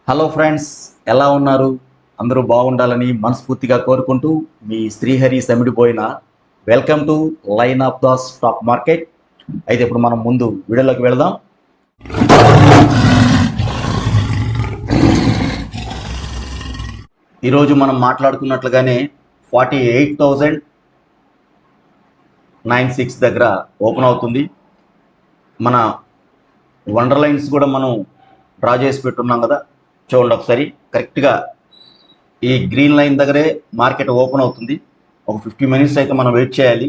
Hello friends, ఎలా ఉన్నారు? అందరూ బాగుండాలని మనస్ఫూర్తిగా కోరుకుంటూ మీ శ్రీహరి సమిడిపోయిన welcome to line of the stock market. అయితే ఇప్పుడు మనం ముందు వీడియోలోకి వెళదాం. ఈరోజు మనం మాట్లాడుకున్నట్లుగానే 48,096 దగ్గర ఓపెన్ అవుతుంది. మన వండర్ లైన్స్ కూడా మనం డ్రా చేసి పెట్టున్నాం కదా, చూడండి ఒకసారి. కరెక్ట్గా ఈ గ్రీన్ లైన్ దగ్గరే మార్కెట్ ఓపెన్ అవుతుంది. ఒక 50 మినిట్స్ అయితే మనం వెయిట్ చేయాలి.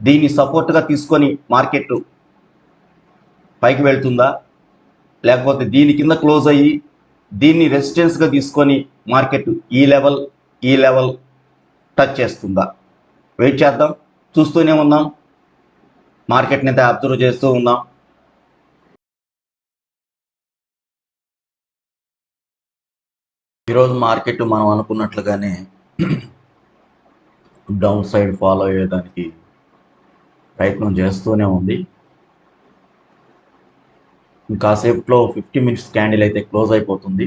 దీన్ని సపోర్ట్గా తీసుకొని మార్కెట్ పైకి వెళ్తుందా, లేకపోతే దీని కింద క్లోజ్ అయ్యి దీన్ని రెసిస్టెన్స్గా తీసుకొని మార్కెట్ ఈ లెవెల్ టచ్ చేస్తుందా, వెయిట్ చేద్దాం. చూస్తూనే ఉందాం, మార్కెట్ని అయితే అబ్జర్వ్ చేస్తూ ఉందాం. ఈరోజు మార్కెట్ మనం అనుకున్నట్లుగానే డౌన్ సైడ్ ఫాలో అయ్యేదానికి ప్రయత్నం చేస్తూనే ఉంది. ఇంకాసేపులో 50 మినిట్స్ క్యాండిల్ అయితే క్లోజ్ అయిపోతుంది.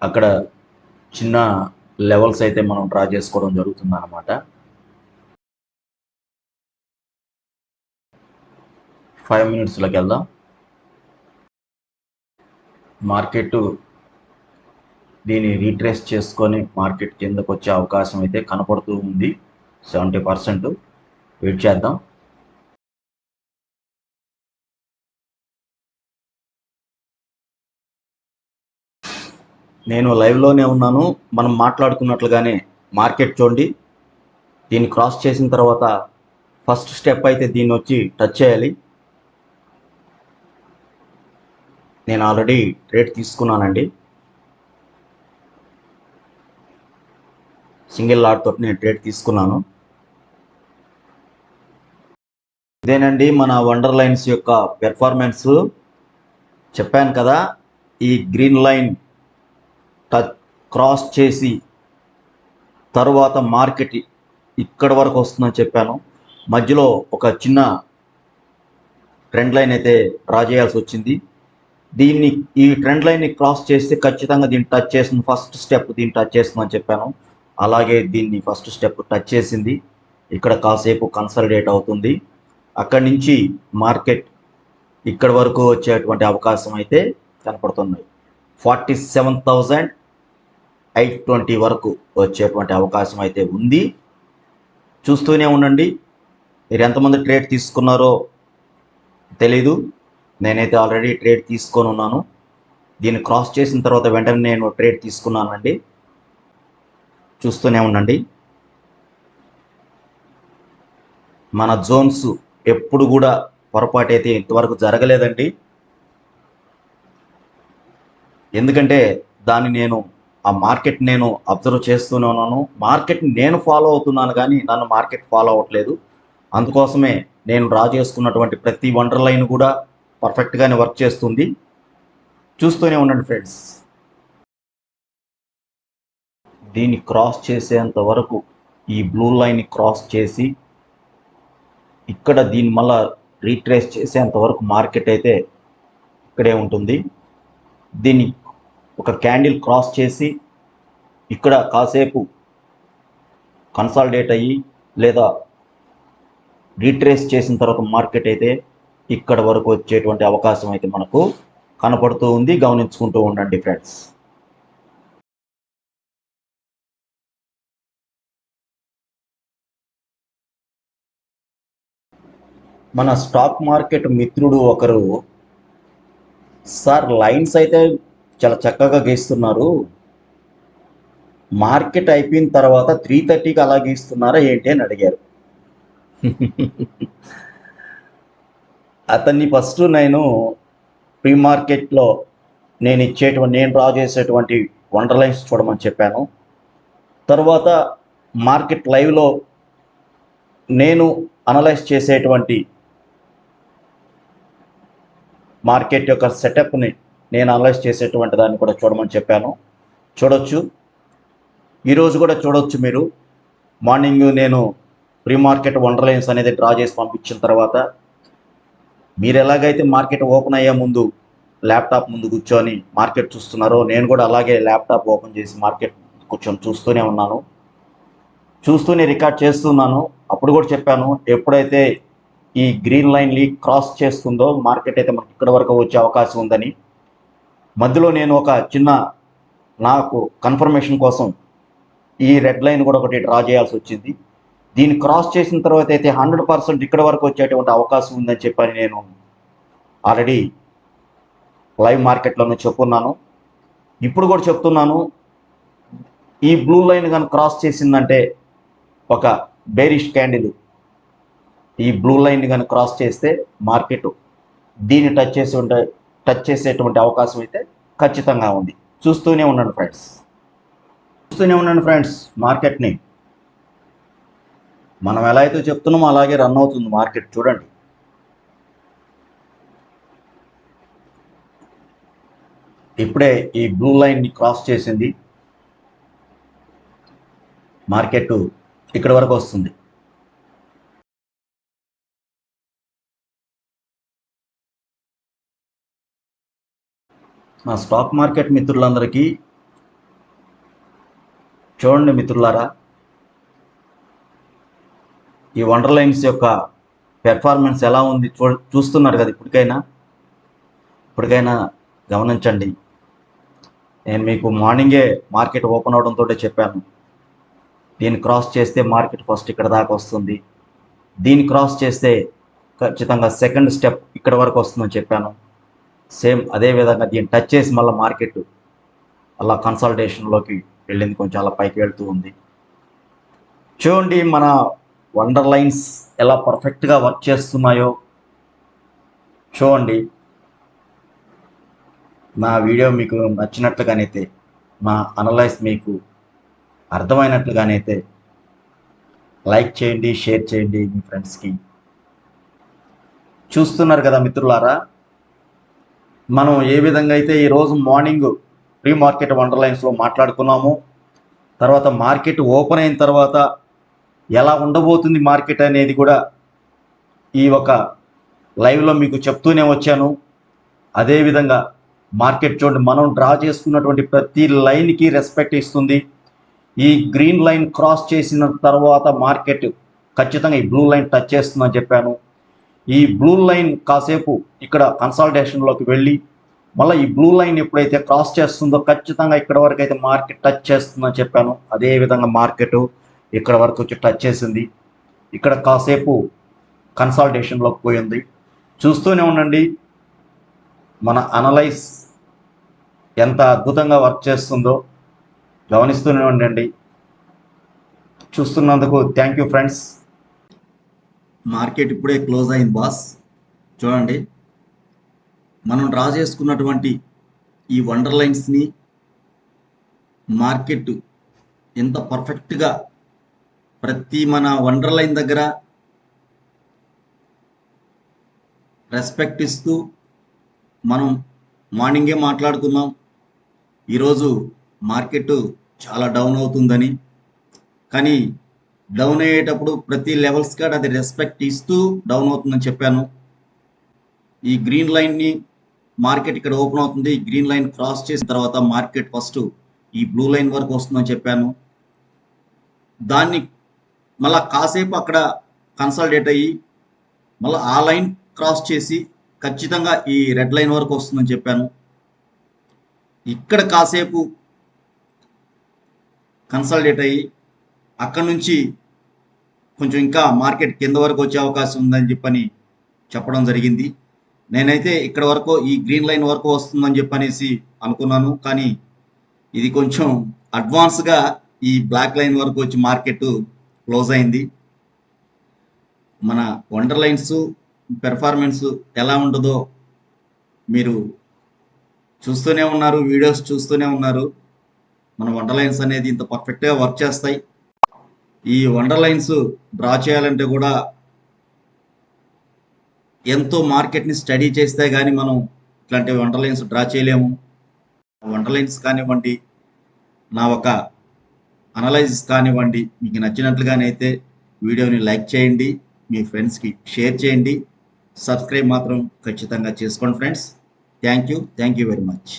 అక్కడ చిన్న లెవెల్స్ అయితే మనం డ్రా చేసుకోవడం జరుగుతుంది అన్నమాట. 5 మినిట్స్లోకి వెళ్దాం. మార్కెట్ దీన్ని రీట్రేస్ చేసుకొని మార్కెట్ కిందకు వచ్చే అవకాశం అయితే కనపడుతూ ఉంది. 70% వెయిట్ చేద్దాం. నేను లైవ్లోనే ఉన్నాను. మనం మాట్లాడుకున్నట్లుగానే మార్కెట్ చూడండి, దీన్ని క్రాస్ చేసిన తర్వాత ఫస్ట్ స్టెప్ అయితే దీన్ని వచ్చి టచ్ చేయాలి. నేను ఆల్రెడీ ట్రేడ్ తీసుకున్నానండి. సింగిల్ లాట్ తోటి నేను ట్రేడ్ తీసుకున్నాను. ఇదేనండి మన వండర్ లైన్స్ యొక్క పెర్ఫార్మెన్స్. చెప్పాను కదా, ఈ గ్రీన్ లైన్ టచ్ క్రాస్ చేసి తరువాత మార్కెట్ ఇక్కడ వరకు వస్తుందని చెప్పాను. మధ్యలో ఒక చిన్న ట్రెండ్ లైన్ అయితే డ్రా చేయాల్సి వచ్చింది. ఈ ట్రెండ్ లైన్ని క్రాస్ చేస్తే ఖచ్చితంగా దీన్ని టచ్ చేస్తుంది. ఫస్ట్ స్టెప్ దీన్ని టచ్ చేస్తుందని చెప్పాను. అలాగే దీన్ని ఫస్ట్ స్టెప్ టచ్ చేసింది. ఇక్కడ కాసేపు కన్సల్టేట్ అవుతుంది. అక్కడి నుంచి మార్కెట్ ఇక్కడ వరకు వచ్చేటువంటి అవకాశం అయితే కనపడుతుంది. 47,820 వరకు వచ్చేటువంటి అవకాశం అయితే ఉంది. చూస్తూనే ఉండండి. మీరు ఎంతమంది ట్రేడ్ తీసుకున్నారో తెలీదు. నేనైతే ఆల్రెడీ ట్రేడ్ తీసుకొని ఉన్నాను. దీన్ని క్రాస్ చేసిన తర్వాత వెంటనే నేను ట్రేడ్ తీసుకున్నానండి. చూస్తూనే ఉండండి. మన జోన్స్ ఎప్పుడు కూడా పొరపాటు అయితే ఇంతవరకు జరగలేదండి. ఎందుకంటే ఆ మార్కెట్ నేను అబ్జర్వ్ చేస్తూనే ఉన్నాను. మార్కెట్ నేను ఫాలో అవుతున్నాను కానీ నన్ను మార్కెట్ ఫాలో అవ్వట్లేదు. అందుకోసమే నేను డ్రా చేసుకున్నటువంటి ప్రతి వండర్ లైన్ కూడా పర్ఫెక్ట్గానే వర్క్ చేస్తుంది. చూస్తూనే ఉండండి ఫ్రెండ్స్. దీన్ని క్రాస్ చేసేంత వరకు ఈ బ్లూ లైన్ని క్రాస్ చేసి ఇక్కడ దీన్ని మళ్ళా రీట్రేస్ చేసేంత వరకు మార్కెట్ అయితే ఇక్కడే ఉంటుంది. దీన్ని ఒక క్యాండిల్ క్రాస్ చేసి ఇక్కడ కాసేపు కన్సాలిడేట్ అయ్యి లేదా రీట్రేస్ చేసిన తర్వాత మార్కెట్ అయితే ఇక్కడ వరకు వచ్చేటువంటి అవకాశం అయితే మనకు కనపడుతూ ఉంది. గమనించుకుంటూ ఉండండి ఫ్రెండ్స్. మన స్టాక్ మార్కెట్ మిత్రుడు ఒకరు, సార్ లైన్స్ అయితే చాలా చక్కగా గీస్తున్నారు, మార్కెట్ అయిపోయిన తర్వాత 3:30కి అలా గీస్తున్నారా ఏంటి అని అడిగారు. అతన్ని ఫస్ట్ నేను ప్రీ మార్కెట్లో నేను డ్రా చేసేటువంటి వండర్ లైన్స్ చూడమని చెప్పాను. తర్వాత మార్కెట్ లైవ్లో నేను అనలైజ్ చేసేటువంటి మార్కెట్ యొక్క సెటప్ని నేను అనలైజ్ చేసేటువంటి దాన్ని కూడా చూడమని చెప్పాను. చూడొచ్చు, ఈరోజు కూడా చూడొచ్చు మీరు. మార్నింగ్ నేను ప్రీ మార్కెట్ వండర్ లైన్స్ అనేది డ్రా చేసి పంపించిన తర్వాత మీరు ఎలాగైతే మార్కెట్ ఓపెన్ అయ్యే ముందు ల్యాప్టాప్ ముందు కూర్చొని మార్కెట్ చూస్తున్నారో నేను కూడా అలాగే ల్యాప్టాప్ ఓపెన్ చేసి మార్కెట్ కూర్చొని చూస్తూనే ఉన్నాను, చూస్తూనే రికార్డ్ చేస్తున్నాను. అప్పుడు కూడా చెప్పాను, ఎప్పుడైతే ఈ గ్రీన్ లైన్ని క్రాస్ చేస్తుందో మార్కెట్ అయితే మనకి ఇక్కడ వరకు వచ్చే అవకాశం ఉందని. మధ్యలో నేను ఒక చిన్న నాకు కన్ఫర్మేషన్ కోసం ఈ రెడ్ లైన్ కూడా ఒకటి డ్రా చేయాల్సి వచ్చింది. దీన్ని క్రాస్ చేసిన తర్వాత అయితే 100% ఇక్కడ వరకు వచ్చేటువంటి అవకాశం ఉందని చెప్పని నేను ఆల్రెడీ లైవ్ మార్కెట్లోనే చెప్పున్నాను. ఇప్పుడు కూడా చెప్తున్నాను, ఈ బ్లూ లైన్ కానీ క్రాస్ చేసిందంటే ఒక బేరిష్ క్యాండిల్ ఈ బ్లూ లైన్ కానీ క్రాస్ చేస్తే మార్కెట్ దీన్ని టచ్ చేసేటువంటి అవకాశం అయితే ఖచ్చితంగా ఉంది. చూస్తూనే ఉండండి ఫ్రెండ్స్, మార్కెట్ని మనం ఎలా అయితే చెప్తున్నామో అలాగే రన్ అవుతుంది మార్కెట్. చూడండి, ఇప్పుడే ఈ బ్లూ లైన్ని క్రాస్ చేసింది, మార్కెట్ ఇక్కడ వరకు వస్తుంది. మా స్టాక్ మార్కెట్ మిత్రులందరికీ చూడండి మిత్రులారా, ఈ వండర్ లైన్స్ యొక్క పెర్ఫార్మెన్స్ ఎలా ఉంది చూస్తున్నారు కదా. ఇప్పటికైనా గమనించండి. నేను మీకు మార్నింగే మార్కెట్ ఓపెన్ అవడంతో చెప్పాను, దీన్ని క్రాస్ చేస్తే మార్కెట్ ఫస్ట్ ఇక్కడ దాకా వస్తుంది, దీన్ని క్రాస్ చేస్తే ఖచ్చితంగా సెకండ్ స్టెప్ ఇక్కడ వరకు వస్తుందని చెప్పాను. సేమ్ అదేవిధంగా దీన్ని టచ్ చేసి మళ్ళీ మార్కెట్ అలా కన్సల్టేషన్లోకి వెళ్ళింది, కొంచెం అలా పైకి వెళ్తూ ఉంది. చూడండి మన వండర్ లైన్స్ ఎలా పర్ఫెక్ట్గా వర్క్ చేస్తున్నాయో చూడండి. నా వీడియో మీకు నచ్చినట్లుగానైతే, నా అనలైజ్ మీకు అర్థమైనట్లుగానైతే లైక్ చేయండి, షేర్ చేయండి మీ ఫ్రెండ్స్కి. చూస్తున్నారు కదా మిత్రులారా, మనం ఏ విధంగా అయితే ఈరోజు మార్నింగ్ ప్రీ మార్కెట్ వండర్ లైన్స్లో మాట్లాడుకున్నాము, తర్వాత మార్కెట్ ఓపెన్ అయిన తర్వాత ఎలా ఉండబోతుంది మార్కెట్ అనేది కూడా ఈ ఒక లైవ్లో మీకు చెప్తూనే వచ్చాను. అదేవిధంగా మార్కెట్ చూడండి, మనం డ్రా చేసుకున్నటువంటి ప్రతి లైన్కి రెస్పెక్ట్ ఇస్తుంది. ఈ గ్రీన్ లైన్ క్రాస్ చేసిన తర్వాత మార్కెట్ ఖచ్చితంగా ఈ బ్లూ లైన్ టచ్ చేస్తుందని చెప్పాను. ఈ బ్లూ లైన్ కాసేపు ఇక్కడ కన్సల్టేషన్లోకి వెళ్ళి మళ్ళీ ఈ బ్లూ లైన్ ఎప్పుడైతే క్రాస్ చేస్తుందో ఖచ్చితంగా ఇక్కడ వరకు అయితే మార్కెట్ టచ్ చేస్తుందని చెప్పాను. అదేవిధంగా మార్కెట్ ఇక్కడ వరకు వచ్చి టచ్ చేసింది, ఇక్కడ కాసేపు కన్సల్టేషన్లోకి పోయింది. చూస్తూనే ఉండండి, మన అనలైజ్ ఎంత అద్భుతంగా వర్క్ చేస్తుందో గమనిస్తూనే ఉండండి. చూస్తున్నందుకు థ్యాంక్ యూ ఫ్రెండ్స్. మార్కెట్ ఇప్పుడే క్లోజ్ అయింది బాస్. చూడండి, మనం డ్రా చేసుకున్నటువంటి ఈ వండర్ లైన్స్ని మార్కెట్ ఎంత పర్ఫెక్ట్గా ప్రతి మన వండర్ లైన్ దగ్గర రెస్పెక్ట్ ఇస్తూ మనం మార్నింగే మాట్లాడుకున్నాం, ఈరోజు మార్కెట్ చాలా డౌన్ అవుతుందని. కానీ డౌన్ అయ్యేటప్పుడు ప్రతి లెవెల్స్ కాడ అది రెస్పెక్ట్ ఇస్తూ డౌన్ అవుతుందని చెప్పాను. ఈ గ్రీన్ లైన్ని మార్కెట్ ఇక్కడ ఓపెన్ అవుతుంది, ఈ గ్రీన్ లైన్ క్రాస్ చేసిన తర్వాత మార్కెట్ ఫస్ట్ ఈ బ్లూ లైన్ వరకు వస్తుందని చెప్పాను. దాన్ని మళ్ళా కాసేపు అక్కడ కన్సల్టేట్ అయ్యి మళ్ళీ ఆ లైన్ క్రాస్ చేసి ఖచ్చితంగా ఈ రెడ్ లైన్ వరకు వస్తుందని చెప్పాను. ఇక్కడ కాసేపు కన్సల్టేట్ అయ్యి అక్కడ నుంచి కొంచెం ఇంకా మార్కెట్ కింద వరకు వచ్చే అవకాశం ఉందని చెప్పని చెప్పడం జరిగింది. నేనైతే ఇక్కడ వరకు ఈ గ్రీన్ లైన్ వరకు వస్తుందని చెప్పనేసి అనుకున్నాను, కానీ ఇది కొంచెం అడ్వాన్స్గా ఈ బ్లాక్ లైన్ వరకు వచ్చి మార్కెట్ క్లోజ్ అయింది. మన వండర్ లైన్స్ పెర్ఫార్మెన్స్ ఎలా ఉంటుందో మీరు చూస్తూనే ఉన్నారు, వీడియోస్ చూస్తూనే ఉన్నారు. మన వండర్ లైన్స్ అనేది ఇంత పర్ఫెక్ట్గా వర్క్ చేస్తాయి. ఈ వండర్ లైన్స్ డ్రా చేయాలంటే కూడా ఎంతో మార్కెట్ని స్టడీ చేస్తే కానీ మనం ఇట్లాంటి వండర్ లైన్స్ డ్రా చేయలేము. వండర్ లైన్స్ కానివ్వండి, నా ఒక అనలైసిస్ కానివ్వండి, మీకు నచ్చినట్లుగానైతే వీడియోని లైక్ చేయండి, మీ ఫ్రెండ్స్కి షేర్ చేయండి, సబ్స్క్రైబ్ మాత్రం ఖచ్చితంగా చేసుకోండి friends. Thank you very much.